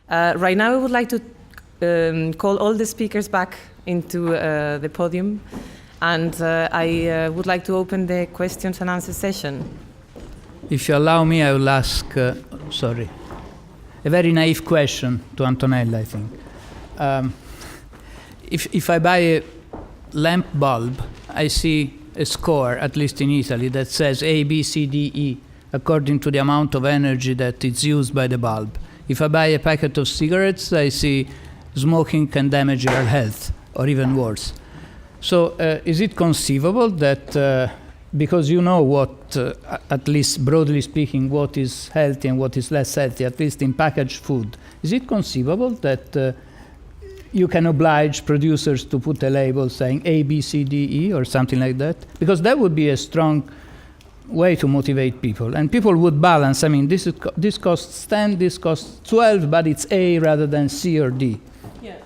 Right now, I would like to call all the speakers back into the podium, and I would like to open the questions and answer session. If you allow me, I will ask, a very naive question to Antonella, I think. If I buy a lamp bulb, I see a score, at least in Italy, that says A, B, C, D, E, according to the amount of energy that is used by the bulb. If I buy a packet of cigarettes, I see smoking can damage your health, or even worse. So is it conceivable that, because you know what, at least broadly speaking, what is healthy and what is less healthy, at least in packaged food, is it conceivable that you can oblige producers to put a label saying A, B, C, D, E, or something like that? Because that would be a strong way to motivate people, and people would balance. I mean, this costs 10, this costs 12, but it's A rather than C or D. Yeah.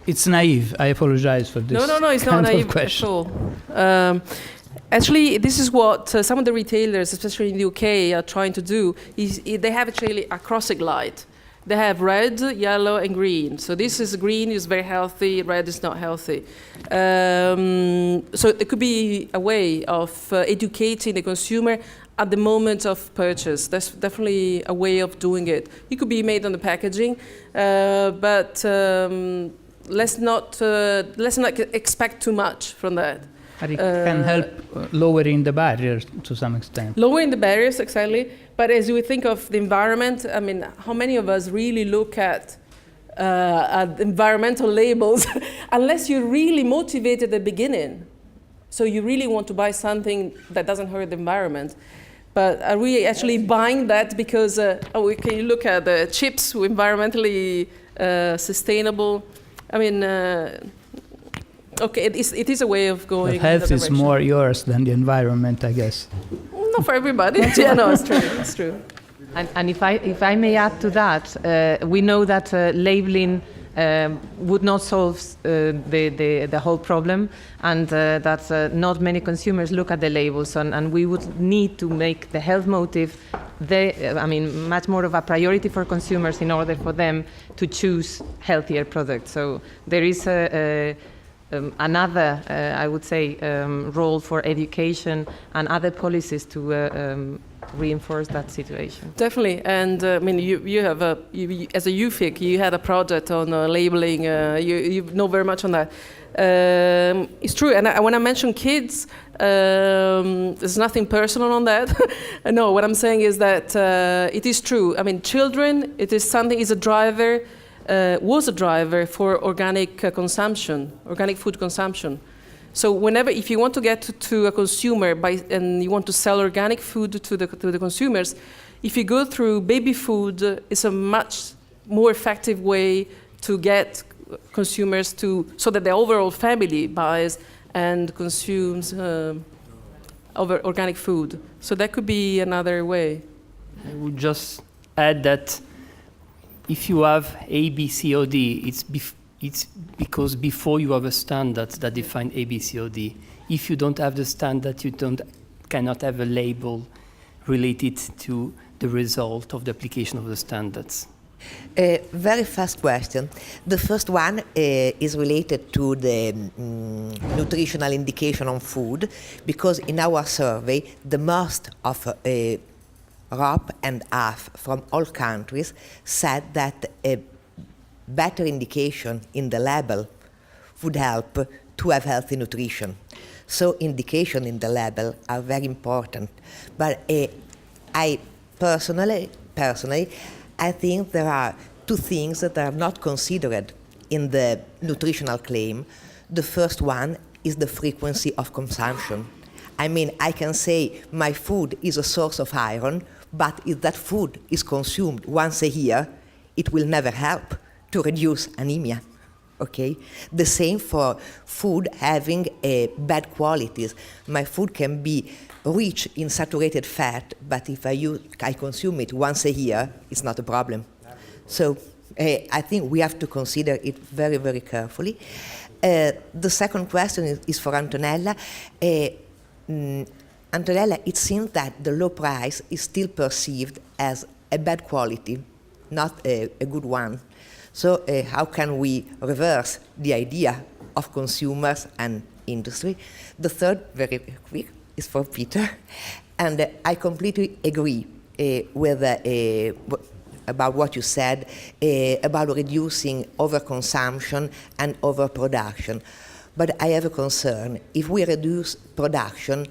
It's naive. I apologize for this. No, it's not naive at all. Actually, this is what some of the retailers, especially in the UK, are trying to do. They have actually a crossing light. They have red, yellow, and green. So this is green is very healthy, red is not healthy. So it could be a way of educating the consumer at the moment of purchase. That's definitely a way of doing it. It could be made on the packaging, but let's not expect too much from that. But it can help lowering the barriers to some extent. Lowering the barriers, exactly. But as we think of the environment, I mean, how many of us really look at environmental labels unless you're really motivated at the beginning? So you really want to buy something that doesn't hurt the environment. But are we actually buying that because, can you look at the chips, environmentally sustainable? I mean, okay, it is a way of going. But health is more yours than the environment, I guess. Not for everybody. Yeah, no, it's true. It's true. And if I may add to that, we know that labeling would not solve the whole problem, and that not many consumers look at the labels, and we would need to make the health motive, much more of a priority for consumers in order for them to choose healthier products. So there is another, I would say, role for education and other policies to reinforce that situation. Definitely, and I mean, you have as a UFIC, you had a project on labeling. You know very much on that. It's true, and when I mention kids, there's nothing personal on that. No, what I'm saying is that it is true. I mean, children, it is something. Is a driver. Was a driver for organic consumption, organic food consumption. So if you want to get to a consumer and you want to sell organic food to the consumers, if you go through baby food, it's a much more effective way to get consumers so that the overall family buys and consumes organic food. So that could be another way. I would just add that if you have A, B, C, or D, it's because before you have a standard that define A, B, C, or D. If you don't have the standard, you cannot have a label related to the result of the application of the standards. Very fast question. The first one is related to the nutritional indication on food, because in our survey, the most of ROP and AF from all countries said that a better indication in the label would help to have healthy nutrition. So indication in the label are very important. But I personally, I think there are two things that are not considered in the nutritional claim. The first one is the frequency of consumption. I mean, I can say my food is a source of iron, but if that food is consumed once a year, it will never help to reduce anemia, okay? The same for food having bad qualities. My food can be rich in saturated fat, but if I consume it once a year, it's not a problem. So I think we have to consider it very, very carefully. The second question is for Antonella. Antonella, it seems that the low price is still perceived as a bad quality not a good one. So how can we reverse the idea of consumers and industry? The third, very quick, is for Peter. And I completely agree with about what you said about reducing overconsumption and overproduction. But I have a concern. If we reduce production,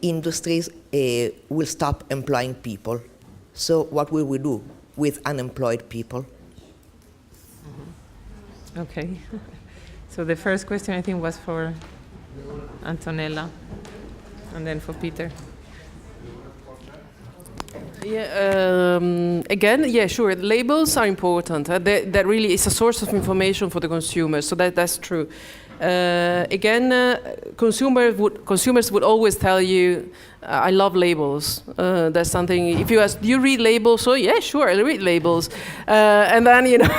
industries will stop employing people. So what will we do with unemployed people? Okay. So the first question, I think, was for Antonella, and then for Peter. Yeah, again, yeah, sure. Labels are important. That really is a source of information for the consumer. So that's true. Again, consumers would always tell you, "I love labels." That's something. If you ask, "Do you read labels?" So yeah, sure, I read labels. And then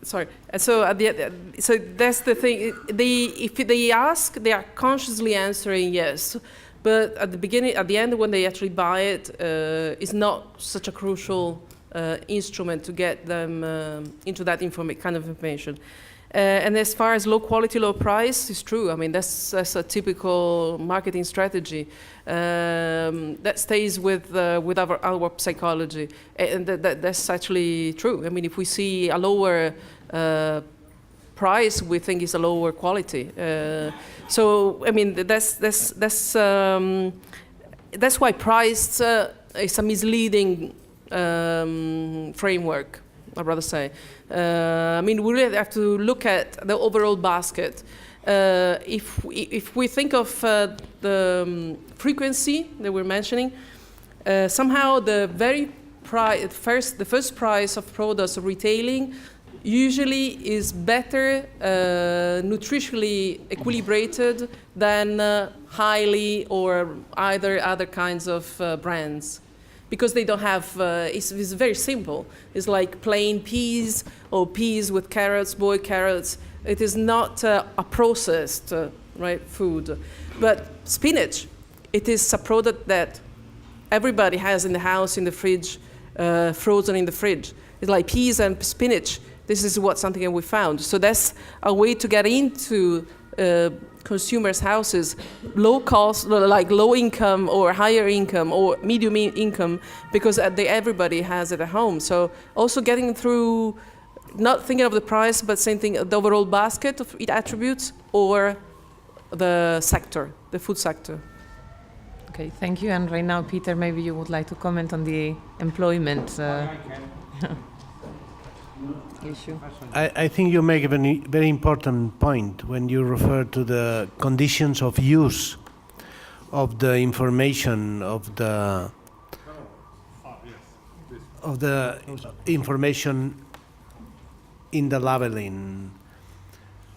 sorry. So so that's the thing. If they ask, they are consciously answering yes. But at the end, when they actually buy it, it's not such a crucial instrument to get them into that kind of information. And as far as low quality, low price, it's true. I mean, that's a typical marketing strategy that stays with our psychology, and that's actually true. I mean, if we see a lower price, we think it's a lower quality. So I mean, that's why price is a misleading framework, I'd rather say. I mean, we really have to look at the overall basket. If we think of the frequency that we're mentioning, somehow the first price of products retailing usually is better nutritionally equilibrated than highly or other kinds of brands, because they don't have, it's very simple. It's like plain peas or peas with carrots, boiled carrots. It is not a processed food. But spinach, it is a product that everybody has in the house, in the fridge, frozen in the fridge. It's like peas and spinach. This is something that we found. So that's a way to get into consumers' houses, low cost, like low income or higher income or medium income, because everybody has it at home. So also getting through, not thinking of the price, but thinking the overall basket of attributes or the sector, the food sector. Okay, thank you. And right now, Peter, maybe you would like to comment on the employment issue. I think you make a very important point when you refer to the conditions of use of the information of the information in the labeling,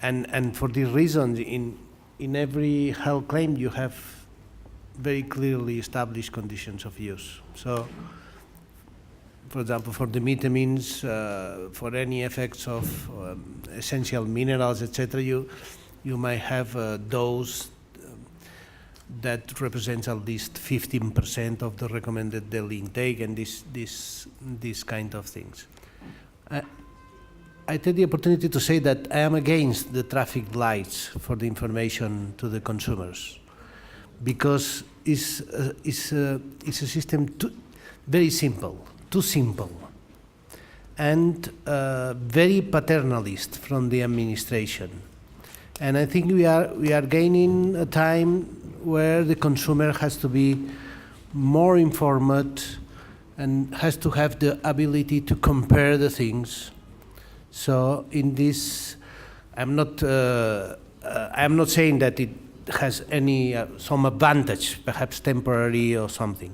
and for this reason, in every health claim you have very clearly established conditions of use. So, for example, for the vitamins, for any effects of essential minerals, etc., you might have a dose that represents at least 15% of the recommended daily intake, and these kind of things. I take the opportunity to say that I am against the traffic lights for the information to the consumers, because it's a system very simple. Too simple, and very paternalist from the administration. And I think we are gaining a time where the consumer has to be more informed and has to have the ability to compare the things. So in this, I'm not saying that it has any some advantage, perhaps temporary or something,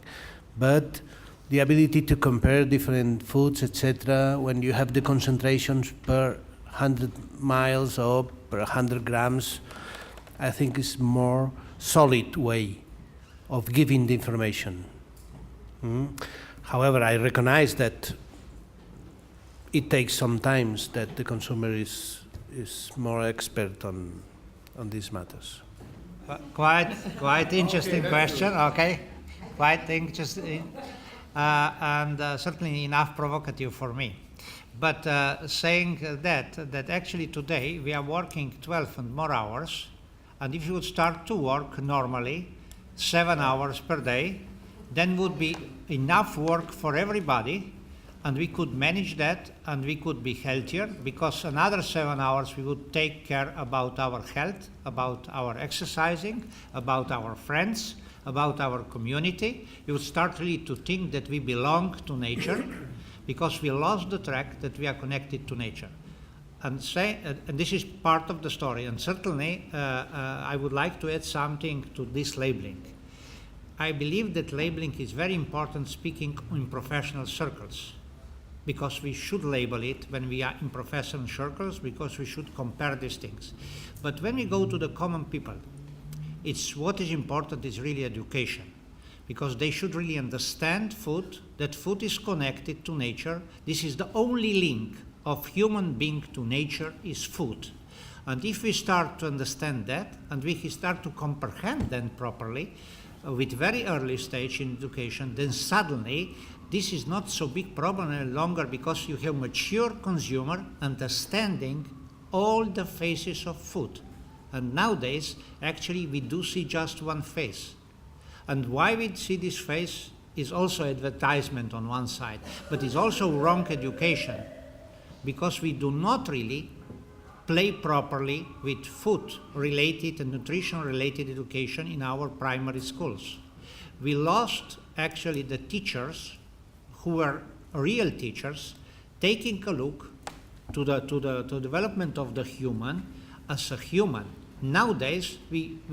but the ability to compare different foods, etc., when you have the concentrations per 100 miles or per 100 grams, I think is more solid way of giving the information. However, I recognize that it takes some time that the consumer is more expert on these matters. Quite interesting question. Okay, quite interesting. and certainly enough provocative for me. But saying that actually today we are working 12 and more hours, and if you would start to work normally 7 hours per day, then would be enough work for everybody, and we could manage that, and we could be healthier, because another 7 hours we would take care about our health, about our exercising, about our friends, about our community. You would start really to think that we belong to nature, because we lost the track that we are connected to nature. And this is part of the story, and certainly I would like to add something to this labeling. I believe that labeling is very important, speaking in professional circles, because we should label it when we are in professional circles, because we should compare these things. But when we go to the common people, what is important is really education, because they should really understand food, that food is connected to nature. This is the only link of human being to nature is food. And if we start to understand that, and we start to comprehend them properly, with very early stage in education, then suddenly this is not so big problem any longer, because you have mature consumer understanding all the phases of food. And nowadays, actually, we do see just one face. And why we see this face is also advertisement on one side, but it's also wrong education, because we do not really play properly with food-related and nutrition-related education in our primary schools. We lost actually the teachers who were real teachers, taking a look to the development of the human as a human. Nowadays,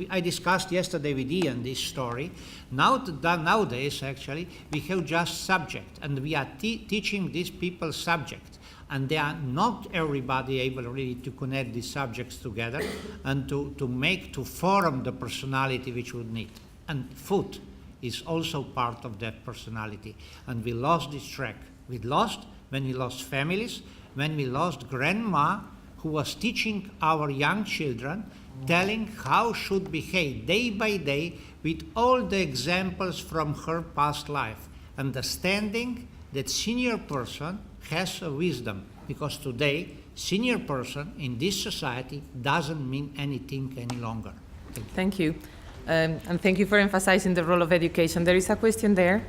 I discussed yesterday with Ian this story. Nowadays, actually, we have just subject, and we are teaching these people subject. And they are not everybody able really to connect these subjects together and to form the personality which we need. And food is also part of that personality. And we lost this track. We lost when we lost families, when we lost grandma who was teaching our young children, telling how should behave day by day with all the examples from her past life, understanding that senior person has a wisdom, because today senior person in this society doesn't mean anything any longer. Thank you. And thank you for emphasizing the role of education. There is a question there.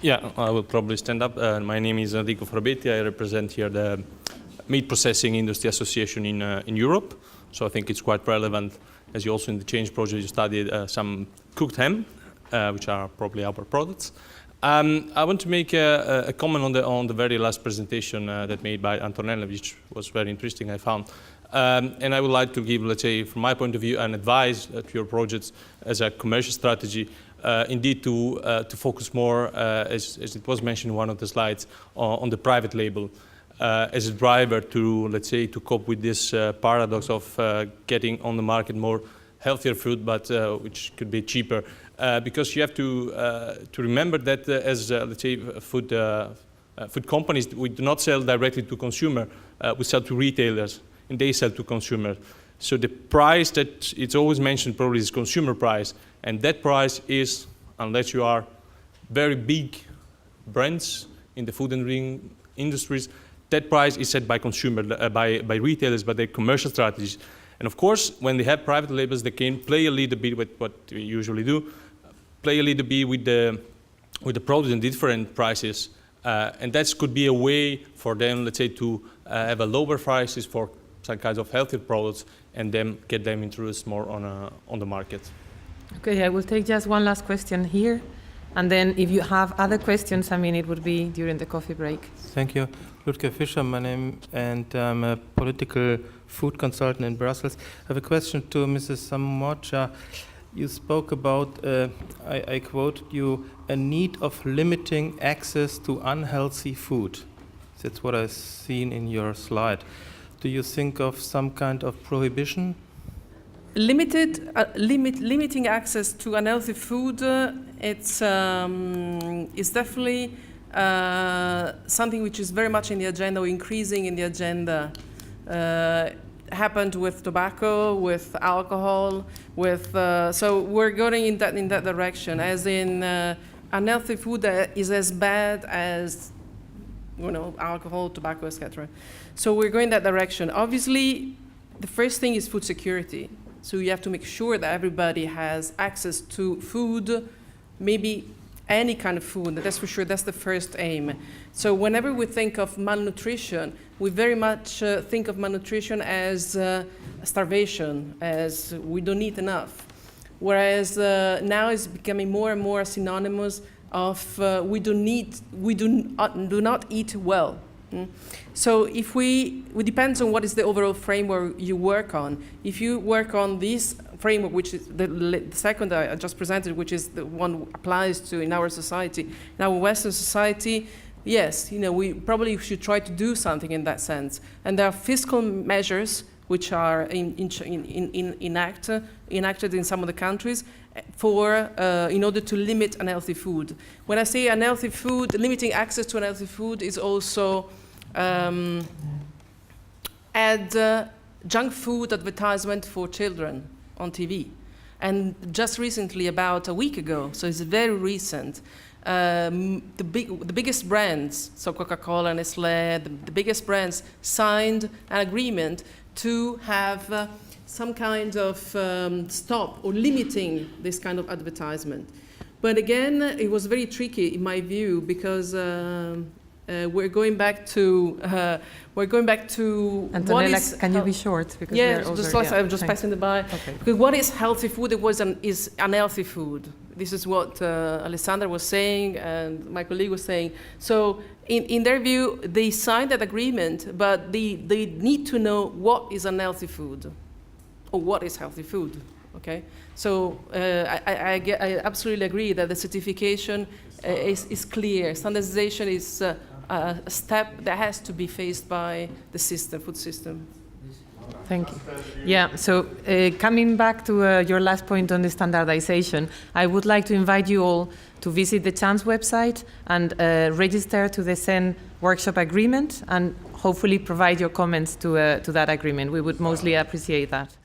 Yeah, I will probably stand up. My name is Enrico Frabetti. I represent here the Meat Processing Industry Association in Europe. So I think it's quite relevant, as you also in the Change project you studied some cooked ham, which are probably our products. I want to make a comment on the very last presentation that made by Antonella, which was very interesting, I found. And I would like to give, let's say, from my point of view, an advice to your projects as a commercial strategy, indeed to focus more, as it was mentioned in one of the slides, on the private label as a driver to, let's say, to cope with this paradox of getting on the market more healthier food, but which could be cheaper. Because you have to remember that as, let's say, food companies, we do not sell directly to consumer, we sell to retailers, and they sell to consumers. So the price that it's always mentioned probably is consumer price, and that price is, unless you are very big brands in the food and drink industries, that price is set by consumer, by retailers, by their commercial strategies. And of course, when they have private labels, they can play a little bit with what we usually do, play a little bit with the products in different prices, and that could be a way for them, let's say, to have a lower prices for some kinds of healthy products, and then get them introduced more on the market. Okay, I will take just one last question here, and then if you have other questions, I mean, it would be during the coffee break. Thank you. Ludger Fischer, my name, and I'm a political food consultant in Brussels. I have a question to Mrs. Sammocha. You spoke about, I quote you, a need of limiting access to unhealthy food. That's what I've seen in your slide. Do you think of some kind of prohibition? Limiting access to unhealthy food, it's definitely something which is very much in the agenda, or increasing in the agenda. Happened with tobacco, with alcohol, with so we're going in that direction. As in, unhealthy food that is as bad as, alcohol, tobacco, etc. So we're going that direction. Obviously, the first thing is food security. So you have to make sure that everybody has access to food, maybe any kind of food, that's for sure, that's the first aim. So whenever we think of malnutrition, we very much think of malnutrition as starvation, as we don't eat enough. Whereas now it's becoming more and more synonymous of we do not eat well. So if it depends on what is the overall framework you work on. If you work on this framework, which is the second I just presented, which is the one applies to in our society, in our Western society, yes, we probably should try to do something in that sense. And there are fiscal measures which are enacted in some of the countries in order to limit unhealthy food. When I say unhealthy food, limiting access to unhealthy food is also add junk food advertisement for children on TV. And just recently, about a week ago, so it's very recent, the biggest brands, so Coca-Cola, Nestlé, the biggest brands signed an agreement to have some kind of stop or limiting this kind of advertisement. But again, it was very tricky in my view because we're going back to Antonella, what is can you be short? Because yeah, I'm just passing the by. Okay. Because what is healthy food? Is unhealthy food. This is what Alessandra was saying and my colleague was saying. So in their view, they signed that agreement, but they need to know what is unhealthy food or what is healthy food. Okay, so I absolutely agree that the certification is clear. Standardization is a step that has to be faced by the food system. Thank you. Yeah, so coming back to your last point on the standardization, I would like to invite you all to visit the CHANCE website and register to the CEN workshop agreement and hopefully provide your comments to that agreement. We would mostly appreciate that.